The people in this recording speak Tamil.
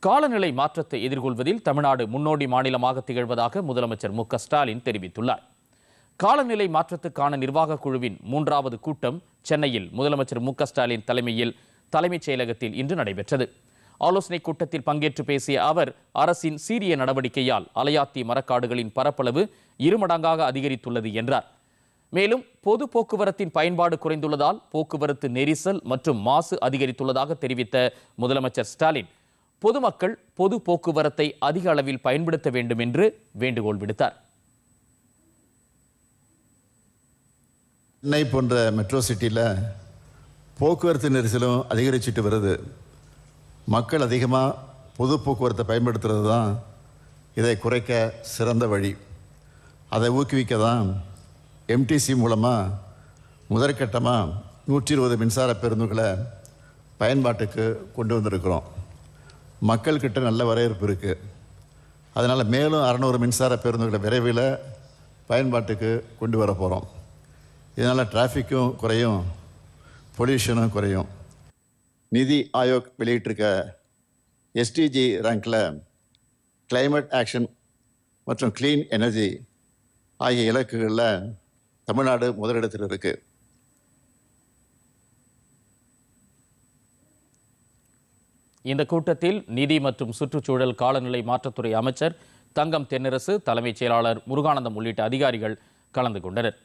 காலநிலை மாற்றத்தை எதிர்கொள்வதில் தமிழ்நாடு முன்னோடி மாநிலமாக திகழ்வதாக முதலமைச்சர் மு க ஸ்டாலின் தெரிவித்துள்ளார். காலநிலை மாற்றத்துக்கான நிர்வாக குழுவின் 3வது கூட்டம் சென்னையில் முதலமைச்சர் மு க ஸ்டாலின் தலைமையில் தலைமைச் செயலகத்தில் இன்று நடைபெற்றது. ஆலோசனைக் கூட்டத்தில் பங்கேற்று பேசிய அவர், அரசின் சீரிய நடவடிக்கையால் அலையாத்தி மரக்காடுகளின் பரப்பளவு 2 மடங்காக அதிகரித்துள்ளது என்றார். மேலும் பொது போக்குவரத்தின் பயன்பாடு குறைந்துள்ளதால் போக்குவரத்து நெரிசல் மற்றும் மாசு அதிகரித்துள்ளதாக தெரிவித்த முதலமைச்சர் ஸ்டாலின், பொதுமக்கள் பொது போக்குவரத்தை அதிக அளவில் பயன்படுத்த வேண்டும் என்று வேண்டுகோள் விடுத்தார். சென்னை போன்ற மெட்ரோ சிட்டியில் போக்குவரத்து நெரிசலும் அதிகரிச்சுட்டு வருது. மக்கள் அதிகமாக பொது போக்குவரத்தை பயன்படுத்துறது தான் இதை குறைக்க சிறந்த வழி. அதை ஊக்குவிக்க தான் எம்டிசி மூலமாக முதற்கட்டமாக 120 மின்சார பேருந்துகளை பயன்பாட்டுக்கு கொண்டு வந்திருக்கிறோம். மக்கள்கிட்ட நல்ல வரவேற்பு இருக்குது. அதனால் மேலும் 600 மின்சார பேருந்துகளை விரைவில் பயன்பாட்டுக்கு கொண்டு வர போகிறோம். இதனால் டிராஃபிக்கும் குறையும், பொல்யூஷனும் குறையும். நிதி ஆயோக் வெளியிட்டிருக்க எஸ்டிஜி ரேங்கில் கிளைமேட் ஆக்ஷன் மற்றும் கிளீன் எனர்ஜி ஆகிய இலக்குகளில் தமிழ்நாடு முதலிடத்தில் இருக்குது. இந்த கூட்டத்தில் நிதி மற்றும் சுற்றுச்சூழல் காலநிலை மாற்றத்துறை அமைச்சர் தங்கம் தென்னரசு, தலைமைச் செயலாளர் முருகானந்தம் உள்ளிட்ட அதிகாரிகள் கலந்து கொண்டனர்.